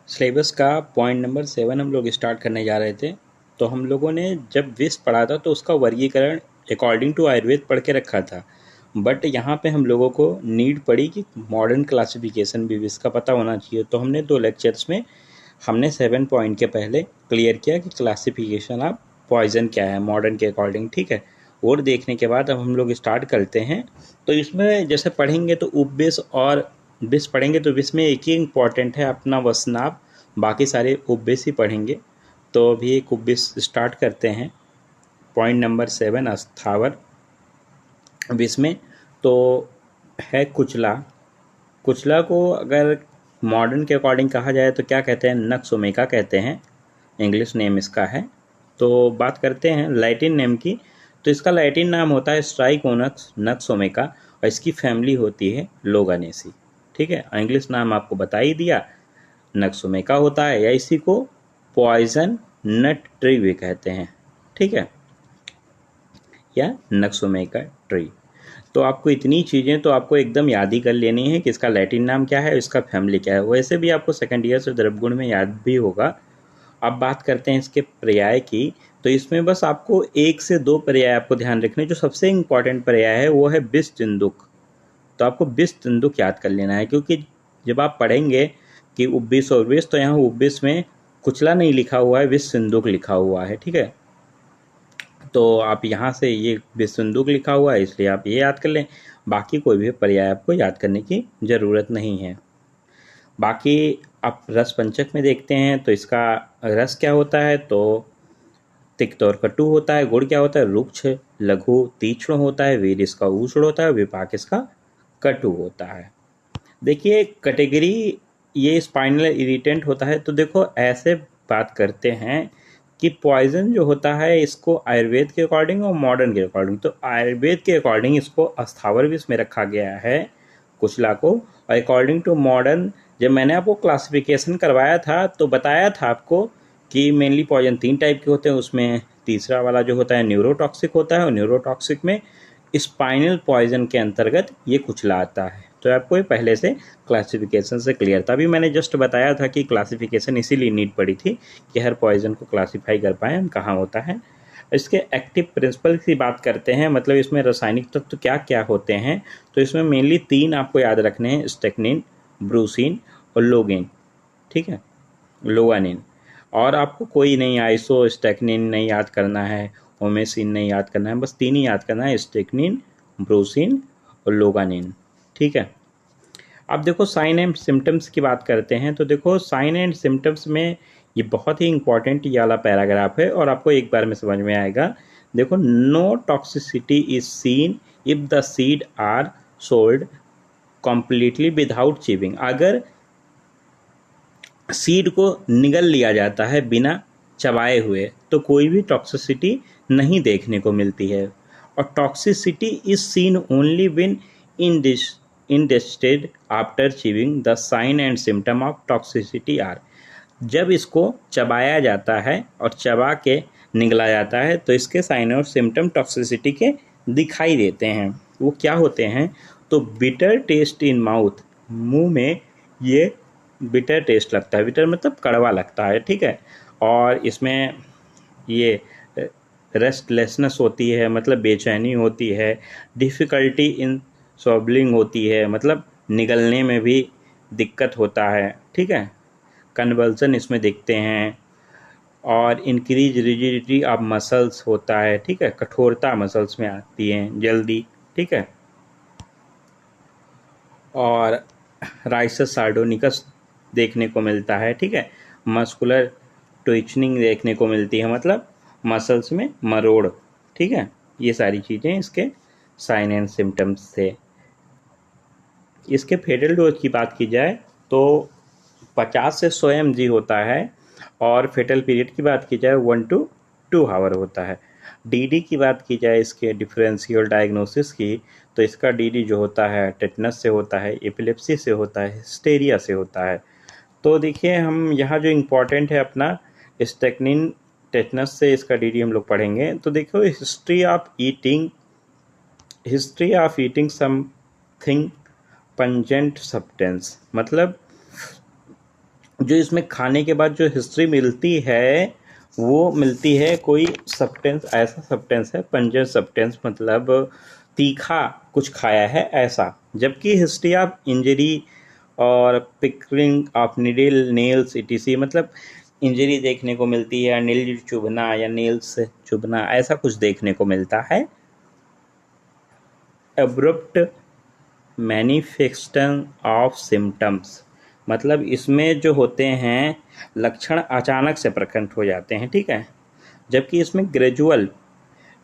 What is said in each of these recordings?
Syllabus का point number 7 हम लोग स्टार्ट करने जा रहे थे। तो हम लोगों ने जब विष पढ़ा था तो उसका वर्गीकरण अकॉर्डिंग टू आयुर्वेद पढ़ के रखा था, बट यहाँ पे हम लोगों को नीड पड़ी कि मॉडर्न क्लासिफिकेशन भी विष का पता होना चाहिए। तो हमने 2 लेक्चर्स में हमने 7 पॉइंट के पहले क्लियर किया कि क्लासिफिकेशन ऑफ पॉइजन क्या है मॉडर्न के अकॉर्डिंग, ठीक है। और देखने के बाद अब हम लोग स्टार्ट करते हैं। तो इसमें जैसे पढ़ेंगे तो उपविष और विष पढ़ेंगे, तो विष में एक ही इम्पॉर्टेंट है अपना वसनाभ, बाकी सारे उपविष ही पढ़ेंगे। तो अभी एक उपविष स्टार्ट करते हैं। पॉइंट नंबर 7 अस्थावर विष में तो है कुचला। कुचला को अगर मॉडर्न के अकॉर्डिंग कहा जाए तो क्या कहते हैं, नक्सोमेका कहते हैं, इंग्लिश नेम इसका है। तो बात करते हैं लैटिन नेम की, तो इसका लैटिन नाम होता है स्ट्राइकोनस नक्सोमेका और इसकी फैमिली होती है लोगानेसी, ठीक है। इंग्लिश नाम आपको बता ही दिया, नक्सोमेका होता है, या इसी को पॉइजन नट ट्री भी कहते हैं, ठीक है, या नक्सोमेका ट्री। तो आपको इतनी चीज़ें तो आपको एकदम याद ही कर लेनी है कि इसका लैटिन नाम क्या है, इसका फैमिली क्या है। वैसे भी आपको सेकंड ईयर से द्रव्यगुण में याद भी होगा। अब बात करते हैं इसके पर्याय की। तो इसमें बस आपको 1 से 2 पर्याय आपको ध्यान रखने। जो सबसे इम्पॉर्टेंट पर्याय है वो है विष तिंदुक। तो आपको विष तिंदुक याद कर लेना है, क्योंकि जब आप पढ़ेंगे कि उपविष और विष, तो यहाँ उपविष में कुचला नहीं लिखा हुआ है, विष सिंदूक लिखा हुआ है, ठीक है। तो आप यहाँ से ये विष सिंदूक लिखा हुआ है इसलिए आप ये याद कर लें, बाकी कोई भी पर्याय आपको याद करने की ज़रूरत नहीं है। बाकी आप रस पंचक में देखते हैं तो इसका रस क्या होता है, तो तिक्त और कटु होता है। गुण क्या होता है, रुक्ष लघु तीक्ष्ण होता है। वीर इसका उष्ण होता है, विपाक इसका कटु होता है। देखिए कैटेगरी ये स्पाइनल इरिटेंट होता है। तो देखो ऐसे बात करते हैं कि पॉइजन जो होता है इसको आयुर्वेद के अकॉर्डिंग और मॉडर्न के अकॉर्डिंग, तो आयुर्वेद के अकॉर्डिंग इसको अस्थावर विष में रखा गया है कुचला को, और अकॉर्डिंग टू मॉडर्न जब मैंने आपको क्लासिफिकेशन करवाया था तो बताया था आपको कि मेनली पॉइजन 3 टाइप के होते हैं। उसमें तीसरा वाला जो होता है न्यूरोटॉक्सिक होता है, और न्यूरोटॉक्सिक में स्पाइनल पॉइजन के अंतर्गत ये कुचला आता है। तो आपको ये पहले से क्लासिफिकेशन से क्लियर था। अभी मैंने जस्ट बताया था कि क्लासिफिकेशन इसीलिए नीड पड़ी थी कि हर पॉइजन को क्लासीफाई कर पाएँ हम कहाँ होता है। इसके एक्टिव प्रिंसिपल की बात करते हैं, मतलब इसमें रासायनिक तत्व क्या क्या होते हैं। तो इसमें मेनली 3 आपको याद रखने हैं, स्टेक्निन, ब्रूसिन और लोगेन, ठीक है, लोगानिन। और आपको कोई नहीं आइसो स्टेक्निन नहीं याद करना है, ओमेसिन नहीं याद करना है, बस 3 ही याद करना है, स्टेक्निन, ब्रूसिन और लोगानिन, ठीक है। अब देखो साइन एंड सिम्टम्स की बात करते हैं। तो देखो साइन एंड सिम्टम्स में ये बहुत ही इंपॉर्टेंट ये वाला पैराग्राफ है और आपको एक बार में समझ में आएगा। देखो, no toxicity is seen if the seed are swallowed completely without chewing. अगर सीड को निगल लिया जाता है बिना चबाए हुए तो कोई भी टॉक्सिसिटी नहीं देखने को मिलती है। और toxicity is seen only when indigested after chewing. The sign and symptom of toxicity are. जब इसको चबाया जाता है और चबा के निगला जाता है तो इसके साइन और सिम्टम टॉक्सिसिटी के दिखाई देते हैं। वो क्या होते हैं, तो बिटर टेस्ट इन माउथ, मुंह में ये बिटर टेस्ट लगता है, बिटर मतलब कड़वा लगता है, ठीक है। और इसमें ये रेस्टलेसनेस होती है, मतलब बेचैनी होती है। डिफ़िकल्टी इन स्वॉबलिंग होती है, मतलब निगलने में भी दिक्कत होता है, ठीक है। कन्वल्सन इसमें दिखते हैं। और इंक्रीज रिजिडिटी ऑफ मसल्स होता है, ठीक है, कठोरता मसल्स में आती है जल्दी, ठीक है। और राइसस सार्डोनिकस देखने को मिलता है, ठीक है। मस्कुलर ट्विचनिंग देखने को मिलती है, मतलब मसल्स में मरोड़, ठीक है। ये सारी चीज़ें इसके साइन एंड सिम्टम्स थे। इसके फेटल डोज की बात की जाए तो 50 से 100 mg होता है, और फेटल पीरियड की बात की जाए 1 to 2 आवर होता है। डीडी की बात की जाए इसके डिफरेंशियल डायग्नोसिस की, तो इसका डीडी जो होता है टेटनस से होता है, एपिलेप्सी से होता है, हिस्टेरिया से होता है। तो देखिए हम यहाँ जो इम्पोर्टेंट है अपना स्टेक्निन, टेटनस से इसका डीडी हम लोग पढ़ेंगे। तो देखो, history of eating something pungent substance, मतलब जो इसमें खाने के बाद जो हिस्ट्री मिलती है वो मिलती है कोई सब्सटेंस, ऐसा सब्सटेंस है पंजेंट सब्सटेंस, मतलब तीखा कुछ खाया है ऐसा। जबकि हिस्ट्री ऑफ इंजरी और Pickering of needle nails etc., मतलब इंजरी देखने को मिलती है, नील चुभना या नेल्स चुभना ऐसा कुछ देखने को मिलता है। एब्रप्ट मैनिफेस्टेशन ऑफ सिम्टम्स, मतलब इसमें जो होते हैं लक्षण अचानक से प्रकट हो जाते हैं, ठीक है। जबकि इसमें ग्रेजुअल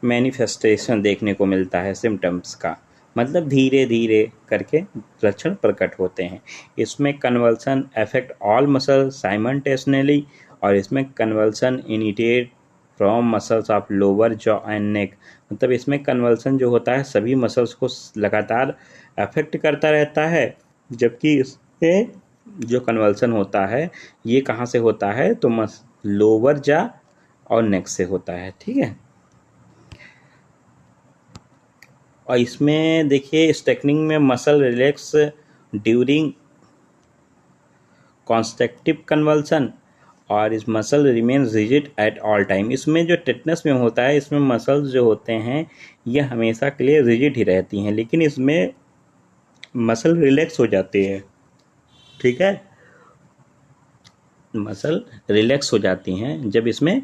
मैनिफेस्टेशन देखने को मिलता है सिम्टम्स का, मतलब धीरे धीरे करके लक्षण प्रकट होते हैं। इसमें convulsion affect all muscle simultaneously, और इसमें convulsion initiate from muscles of lower jaw and neck, मतलब इसमें कन्वल्सन जो होता है सभी मसल्स को लगातार अफेक्ट करता रहता है। जबकि इसमें जो कन्वल्सन होता है ये कहाँ से होता है, तो लोअर जॉ और नेक से होता है, ठीक है। और इसमें देखिए इस टेक्निक में muscle relax during constructive convulsion, और इस muscle remain rigid at all time. इसमें जो टेटनस में होता है इसमें मसल्स जो होते हैं ये हमेशा के लिए रिजिड ही रहती हैं, लेकिन इसमें मसल रिलैक्स हो जाती है, ठीक है। मसल रिलैक्स हो जाती हैं जब इसमें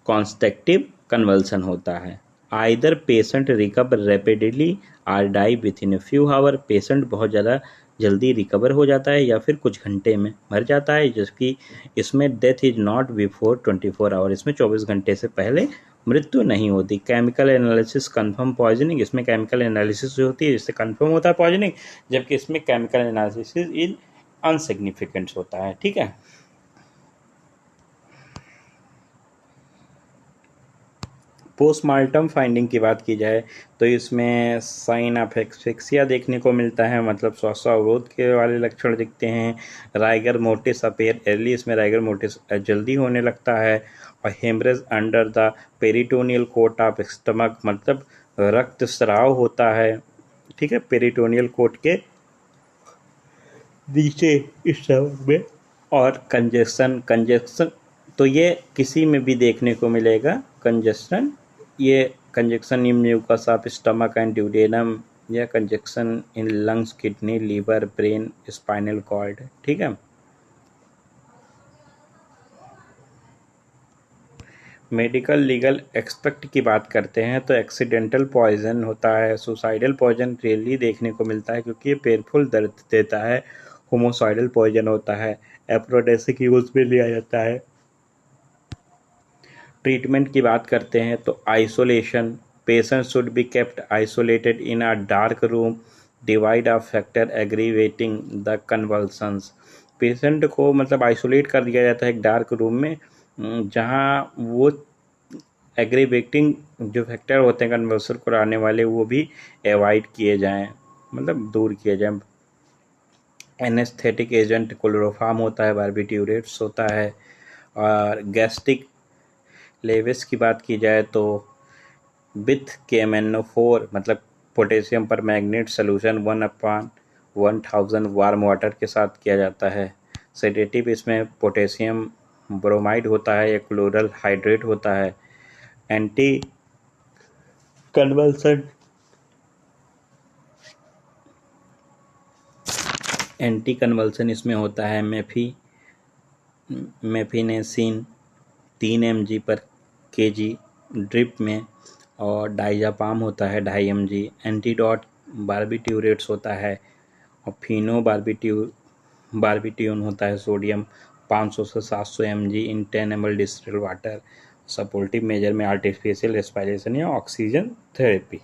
कॉन्स्ट्रक्टिव कन्वल्सन होता है। Either patient recover rapidly or die within a few hour, patient बहुत ज़्यादा जल्दी रिकवर हो जाता है या फिर कुछ घंटे में मर जाता है। जबकि इसमें death is not before 24 hour, इसमें 24 घंटे से पहले मृत्यु नहीं होती। केमिकल एनालिसिस कंफर्म पॉइजनिंग, इसमें केमिकल एनालिसिस जो होती है जिससे कंफर्म होता है पॉइजनिंग, जबकि इसमें केमिकल एनालिसिस इज अनसिग्निफिकेंट होता है, ठीक है। पोस्टमार्टम फाइंडिंग की बात की जाए तो इसमें साइन ऑफ एस्फिक्सिया देखने को मिलता है, मतलब श्वासोवरोध के वाले लक्षण दिखते हैं। राइगर मोर्टिस अपेयर अर्ली, इसमें राइगर मोर्टिस जल्दी होने लगता है। और haemorrhage under the peritoneal coat of stomach, मतलब रक्तस्राव होता है, ठीक है, पेरिटोनियल कोट के नीचे स्टमक में। और कंजेशन तो ये किसी में भी देखने को मिलेगा कंजेशन, ये congestion in mucus of stomach and duodenum, या congestion in lungs kidney liver brain spinal cord, ठीक है। मेडिकल लीगल एक्सपेक्ट की बात करते हैं तो एक्सीडेंटल पॉइजन होता है, सुसाइडल पॉइजन रेयरली देखने को मिलता है क्योंकि ये पेनफुल दर्द देता है। होमोसाइडल पॉइजन होता है, एप्रोडेसिक यूज में लिया जाता है। ट्रीटमेंट की बात करते हैं तो isolation, patient should be kept isolated in a dark room divide of factor aggravating the convulsions, patient को मतलब आइसोलेट कर दिया जाता है एक डार्क रूम में जहाँ वो एग्रीवेटिंग जो फैक्टर होते हैं कन्वल्सन को आने वाले वो भी अवॉइड किए जाएं, मतलब दूर किए जाएं। एनेस्थेटिक एजेंट क्लोरोफार्म होता है, बारबिट्यूरेट्स होता है। और गैस्ट्रिक लेविस की बात की जाए तो विथ KMnO4, मतलब पोटेशियम पर मैग्नेट सोल्यूशन 1/1000 वार्म वाटर के साथ किया जाता है। सेडेटिव इसमें पोटेशियम ब्रोमाइड होता है या क्लोरल हाइड्रेट होता है। एंटी कन्वल्सन इसमें होता है मेफिनेसिन 3 mg पर kg ड्रिप में, और डाइजापाम होता है 2.5 mg। एंटीडोट बारबिट्यूरेट्स होता है, और बारबिट्यून होता है सोडियम 500 से 700 mg in 10 ml distilled water. Supportive measure में आर्टिफिशियल रेस्पिरेशन या ऑक्सीजन थेरेपी।